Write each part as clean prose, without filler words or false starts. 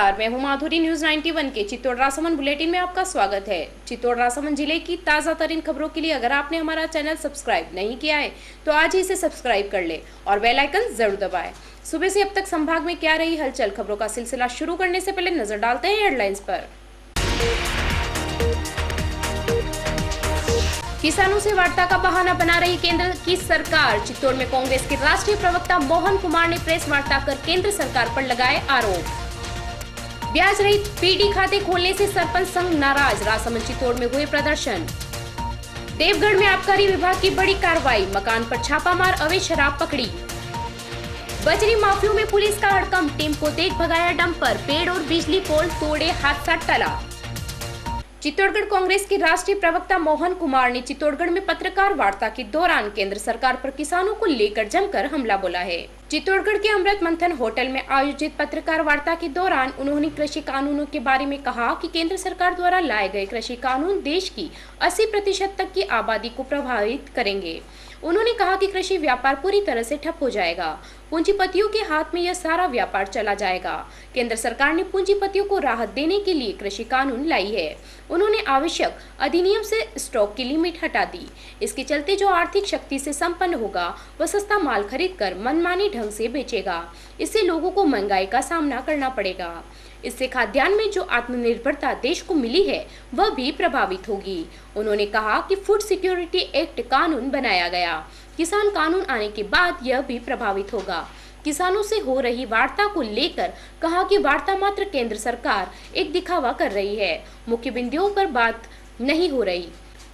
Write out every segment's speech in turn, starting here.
नमस्कार, मैं हूं माधुरी। न्यूज 91 के चित्तौड़ राजसमंद बुलेटिन में आपका स्वागत है। चित्तौड़ राजसमंद जिले की ताजा तरीन खबरों के लिए अगर आपने हमारा चैनल सब्सक्राइब नहीं किया है तो आज ही इसे सब्सक्राइब कर ले और बेल आइकन जरूर दबाएं। सुबह से अब तक संभाग में क्या रही हलचल, खबरों का सिलसिला शुरू करने से पहले नजर डालते हैं हेडलाइंस पर। किसानों से वार्ता का बहाना बना रही केंद्र की सरकार। चित्तौड़ में कांग्रेस के राष्ट्रीय प्रवक्ता मोहन कुमार ने प्रेस वार्ता कर केंद्र सरकार पर लगाए आरोप। ब्याज रहित पीडी खाते खोलने से सरपंच संघ नाराज, राजसमंद चित्तौड़ में हुए प्रदर्शन। देवगढ़ में आबकारी विभाग की बड़ी कार्रवाई, मकान पर छापामार अवैध शराब पकड़ी। बजरी माफियों में पुलिस का हड़कंप, टीम को देख भगाया डंपर, पेड़ और बिजली पोल तोड़े, हादसा टला। चित्तौड़गढ़ कांग्रेस के राष्ट्रीय प्रवक्ता मोहन कुमार ने चित्तौड़गढ़ में पत्रकार वार्ता के दौरान केंद्र सरकार पर किसानों को लेकर जमकर हमला बोला है। चित्तौड़गढ़ के अमृत मंथन होटल में आयोजित पत्रकार वार्ता के दौरान उन्होंने कृषि कानूनों के बारे में कहा कि केंद्र सरकार द्वारा लाए गए कृषि कानून देश की 80% तक की आबादी को प्रभावित करेंगे। उन्होंने कहा कि कृषि व्यापार पूरी तरह से ठप हो जाएगा, पूंजीपतियों के हाथ में यह सारा व्यापार चला जाएगा। केंद्र सरकार ने पूंजीपतियों को राहत देने के लिए कृषि कानून लाई है। उन्होंने आवश्यक अधिनियम से स्टॉक की लिमिट हटा दी। इसके चलते जो आर्थिक शक्ति से संपन्न होगा वह सस्ता माल खरीदकर मनमानी ढंग से बेचेगा। इससे लोगों को महंगाई का सामना करना पड़ेगा। इससे खाद्यान्न में जो आत्मनिर्भरता देश को मिली है वह भी प्रभावित होगी। उन्होंने कहा कि फूड सिक्योरिटी एक्ट कानून बनाया गया, किसान कानून आने के बाद यह भी प्रभावित होगा। किसानों से हो रही वार्ता को लेकर कहा कि वार्ता मात्र केंद्र सरकार एक दिखावा कर रही है, मुख्य बिंदुओं पर बात नहीं हो रही।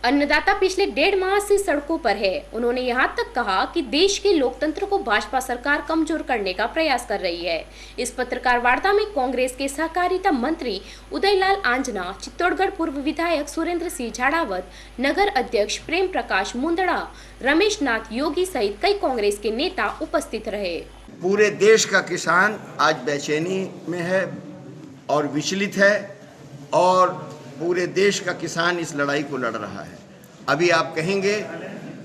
अन्नदाता पिछले 1.5 माह से सड़कों पर है। उन्होंने यहां तक कहा कि देश के लोकतंत्र को भाजपा सरकार कमजोर करने का प्रयास कर रही है। इस पत्रकार वार्ता में कांग्रेस के सहकारिता मंत्री उदयलाल आंजना, चित्तौड़गढ़ पूर्व विधायक सुरेंद्र सिंह झाड़ावत, नगर अध्यक्ष प्रेम प्रकाश मुंदड़ा, रमेश नाथ योगी सहित कई कांग्रेस के नेता उपस्थित रहे। पूरे देश का किसान आज बेचैनी में है और विचलित है और पूरे देश का किसान इस लड़ाई को लड़ रहा है। अभी आप कहेंगे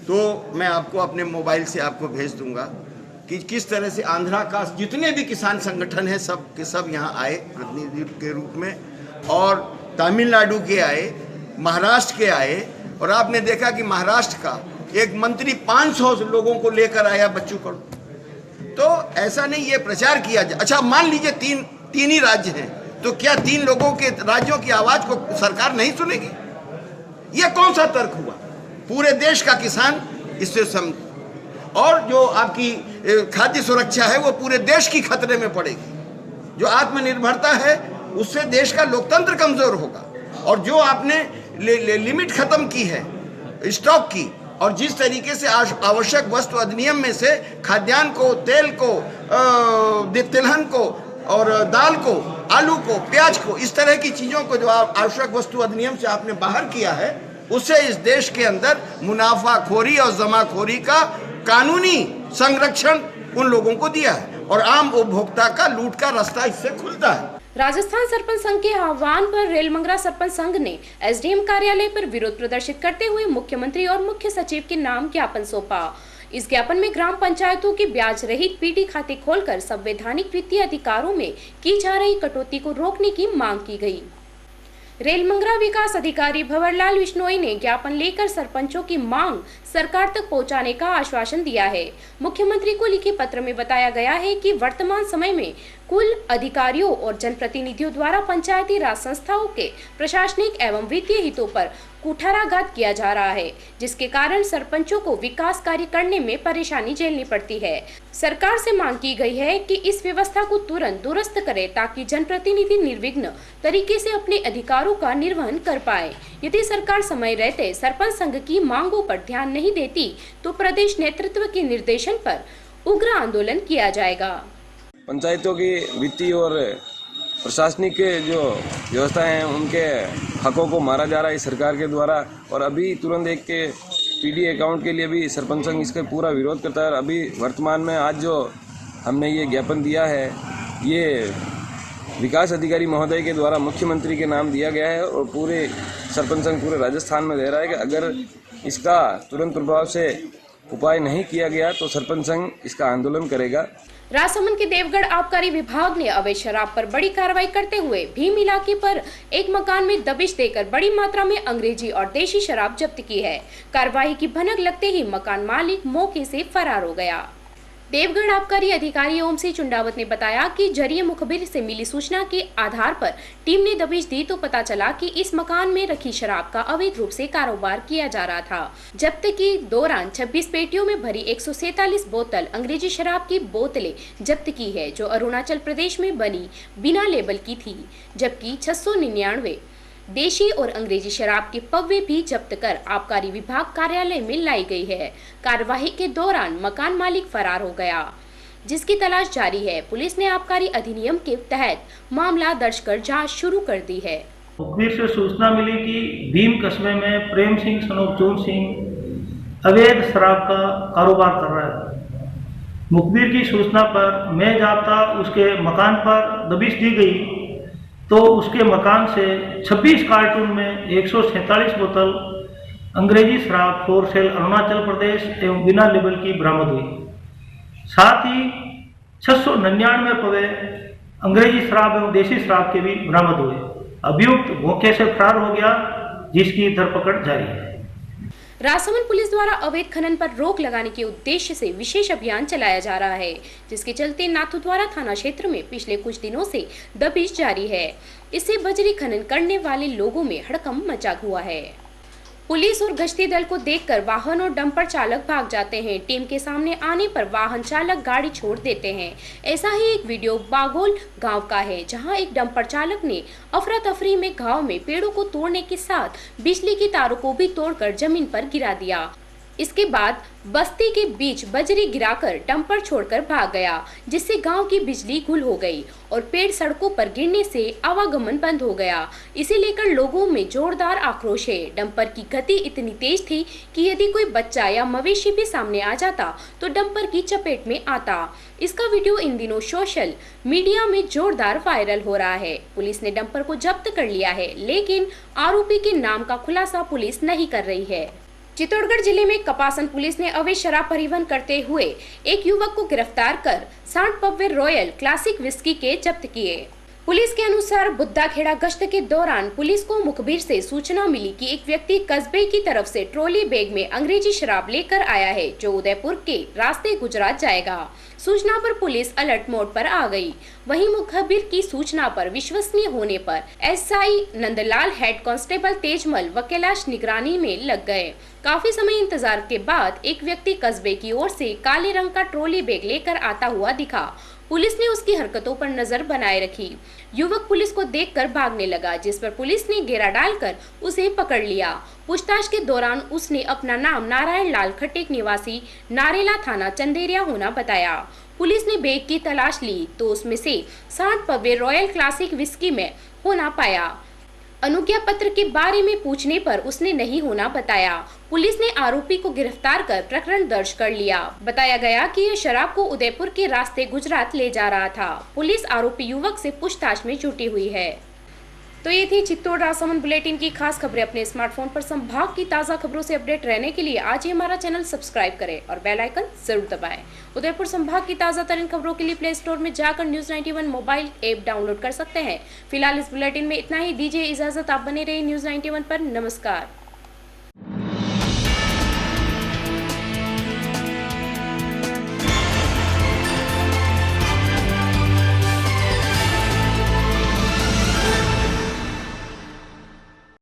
तो मैं आपको अपने मोबाइल से आपको भेज दूंगा कि किस तरह से आंध्रा का जितने भी किसान संगठन हैं सब के सब यहाँ आए प्रतिनिधि के रूप में, और तमिलनाडु के आए, महाराष्ट्र के आए, और आपने देखा कि महाराष्ट्र का एक मंत्री 500 लोगों को लेकर आया बच्चू कड़ू। तो ऐसा नहीं ये प्रचार किया जाए। अच्छा मान लीजिए तीन ही राज्य हैं, तो क्या 3 लोगों के राज्यों की आवाज को सरकार नहीं सुनेगी? यह कौन सा तर्क हुआ? पूरे देश का किसान इससे और जो आपकी खाद्य सुरक्षा है वो पूरे देश की खतरे में पड़ेगी। जो आत्मनिर्भरता है उससे देश का लोकतंत्र कमजोर होगा। और जो आपने लिमिट खत्म की है स्टॉक की, और जिस तरीके से आवश्यक वस्तु अधिनियम में से खाद्यान्न को, तेल को, तिलहन को और दाल को, आलू को, प्याज को, इस तरह की चीजों को जो आवश्यक वस्तु अधिनियम से आपने बाहर किया है, उससे इस देश के अंदर मुनाफाखोरी और जमाखोरी का कानूनी संरक्षण उन लोगों को दिया है और आम उपभोक्ता का लूट का रास्ता इससे खुलता है। राजस्थान सरपंच संघ के आह्वान पर रेलमंगरा सरपंच संघ ने एसडीएम कार्यालय पर विरोध प्रदर्शित करते हुए मुख्यमंत्री और मुख्य सचिव के नाम ज्ञापन सौंपा। इस ज्ञापन में ग्राम पंचायतों के ब्याज रहित पीडी खाते खोलकर संवैधानिक वित्तीय अधिकारों में की जा रही कटौती को रोकने की मांग की गई। रेलमंगरा विकास अधिकारी भंवरलाल बिश्नोई ने ज्ञापन लेकर सरपंचों की मांग सरकार तक पहुंचाने का आश्वासन दिया है। मुख्यमंत्री को लिखे पत्र में बताया गया है कि वर्तमान समय में कुल अधिकारियों और जनप्रतिनिधियों द्वारा पंचायती राज संस्थाओं के प्रशासनिक एवं वित्तीय हितों पर कुठाराघात किया जा रहा है, जिसके कारण सरपंचों को विकास कार्य करने में परेशानी झेलनी पड़ती है। सरकार से मांग की गई है कि इस व्यवस्था को तुरंत दुरुस्त करे ताकि जनप्रतिनिधि निर्विघ्न तरीके से अपने अधिकारों का निर्वहन कर पाए। यदि सरकार समय रहते सरपंच संघ की मांगों पर ध्यान नहीं देती तो प्रदेश नेतृत्व के निर्देशन पर उग्र आंदोलन किया जाएगा। पंचायतों की वित्तीय और प्रशासनिक जो व्यवस्था हैं उनके हकों को मारा जा रहा है इस सरकार के द्वारा, और अभी तुरंत एक के पीडी अकाउंट के लिए भी सरपंच संघ इसका पूरा विरोध करता है। और अभी वर्तमान में आज जो हमने ये ज्ञापन दिया है ये विकास अधिकारी महोदय के द्वारा मुख्यमंत्री के नाम दिया गया है और पूरे सरपंच संघ पूरे राजस्थान में दे रहा है कि अगर इसका तुरंत प्रभाव से उपाय नहीं किया गया तो सरपंच संघ इसका आंदोलन करेगा। राजसमंद के देवगढ़ आबकारी विभाग ने अवैध शराब पर बड़ी कार्रवाई करते हुए भीम इलाके पर एक मकान में दबिश देकर बड़ी मात्रा में अंग्रेजी और देशी शराब जब्त की है। कार्रवाई की भनक लगते ही मकान मालिक मौके से फरार हो गया। देवगढ़ आबकारी अधिकारी ओम सिंह चुंडावत ने बताया कि जरिए मुखबिर से मिली सूचना के आधार पर टीम ने दबिश दी तो पता चला कि इस मकान में रखी शराब का अवैध रूप से कारोबार किया जा रहा था। जब्त के दौरान 26 पेटियों में भरी 147 बोतल अंग्रेजी शराब की बोतलें जब्त की है, जो अरुणाचल प्रदेश में बनी बिना लेबल की थी, जबकि 699 देशी और अंग्रेजी शराब के पव्वे भी जब्त कर आबकारी विभाग कार्यालय में लाई गई है। कार्यवाही के दौरान मकान मालिक फरार हो गया, जिसकी तलाश जारी है। पुलिस ने आबकारी अधिनियम के तहत मामला दर्ज कर जांच शुरू कर दी है। मुखबिर से सूचना मिली कि भीम कस्बे में प्रेम सिंह सनोफ चून सिंह अवैध शराब का कारोबार कर रहा है। मुखबिर की सूचना पर मैं जाता उसके मकान पर दबिश दी गई तो उसके मकान से 26 कार्टून में 147 बोतल अंग्रेजी शराब फॉर सेल अरुणाचल प्रदेश एवं बिना लेबल की बरामद हुई। साथ ही 699 पवे अंग्रेजी शराब एवं देशी शराब के भी बरामद हुए। अभियुक्त मौके से फरार हो गया, जिसकी धरपकड़ जारी है। राजसमंद पुलिस द्वारा अवैध खनन पर रोक लगाने के उद्देश्य से विशेष अभियान चलाया जा रहा है, जिसके चलते नाथद्वारा थाना क्षेत्र में पिछले कुछ दिनों से दबिश जारी है। इससे बजरी खनन करने वाले लोगों में हड़कंप मचा हुआ है। पुलिस और गश्ती दल को देखकर वाहन और डंपर चालक भाग जाते हैं। टीम के सामने आने पर वाहन चालक गाड़ी छोड़ देते हैं। ऐसा ही एक वीडियो बागोल गांव का है, जहां एक डंपर चालक ने अफरा तफरी में गांव में पेड़ों को तोड़ने के साथ बिजली की तारों को भी तोड़कर जमीन पर गिरा दिया। इसके बाद बस्ती के बीच बजरी गिराकर डंपर छोड़कर भाग गया, जिससे गांव की बिजली गुल हो गई और पेड़ सड़कों पर गिरने से आवागमन बंद हो गया। इसे लेकर लोगों में जोरदार आक्रोश है। डंपर की गति इतनी तेज थी कि यदि कोई बच्चा या मवेशी भी सामने आ जाता तो डंपर की चपेट में आता। इसका वीडियो इन दिनों सोशल मीडिया में जोरदार वायरल हो रहा है। पुलिस ने डंपर को जब्त कर लिया है, लेकिन आरोपी के नाम का खुलासा पुलिस नहीं कर रही है। चित्तौड़गढ़ जिले में कपासन पुलिस ने अवैध शराब परिवहन करते हुए एक युवक को गिरफ्तार कर 60 पव्वे रॉयल क्लासिक विस्की के जब्त किए। पुलिस के अनुसार बुद्धाखेड़ा गश्त के दौरान पुलिस को मुखबिर से सूचना मिली कि एक व्यक्ति कस्बे की तरफ से ट्रॉली बैग में अंग्रेजी शराब लेकर आया है, जो उदयपुर के रास्ते गुजरात जाएगा। सूचना पर पुलिस अलर्ट मोड पर आ गई। वहीं मुखबिर की सूचना पर विश्वसनीय होने पर SI Nandlal, head constable Tejmal व कैलाश निगरानी में लग गए। काफी समय इंतजार के बाद एक व्यक्ति कस्बे की ओर से काले रंग का ट्रॉली बैग लेकर आता हुआ दिखा। पुलिस ने उसकी हरकतों पर नजर बनाए रखी। युवक पुलिस को देखकर भागने लगा, जिस पर पुलिस ने घेरा डालकर उसे पकड़ लिया। पूछताछ के दौरान उसने अपना नाम नारायण लाल खटेक निवासी नारेला थाना चंदेरिया होना बताया। पुलिस ने बैग की तलाश ली तो उसमें से 60 पव्वे रॉयल क्लासिक विस्की में होना पाया। अनुज्ञा पत्र के बारे में पूछने पर उसने नहीं होना बताया। पुलिस ने आरोपी को गिरफ्तार कर प्रकरण दर्ज कर लिया। बताया गया कि यह शराब को उदयपुर के रास्ते गुजरात ले जा रहा था। पुलिस आरोपी युवक से पूछताछ में जुटी हुई है। तो ये थी चित्तौड़ राजसमंद बुलेटिन की खास खबरें। अपने स्मार्टफोन पर संभाग की ताज़ा खबरों से अपडेट रहने के लिए आज ही हमारा चैनल सब्सक्राइब करें और बेल आइकन जरूर दबाएं। उदयपुर संभाग की ताज़ा तरीन खबरों के लिए प्ले स्टोर में जाकर न्यूज़ 91 मोबाइल ऐप डाउनलोड कर सकते हैं। फिलहाल इस बुलेटिन में इतना ही। दीजिए इजाजत, आप बने रहिए न्यूज़ 91 पर। नमस्कार।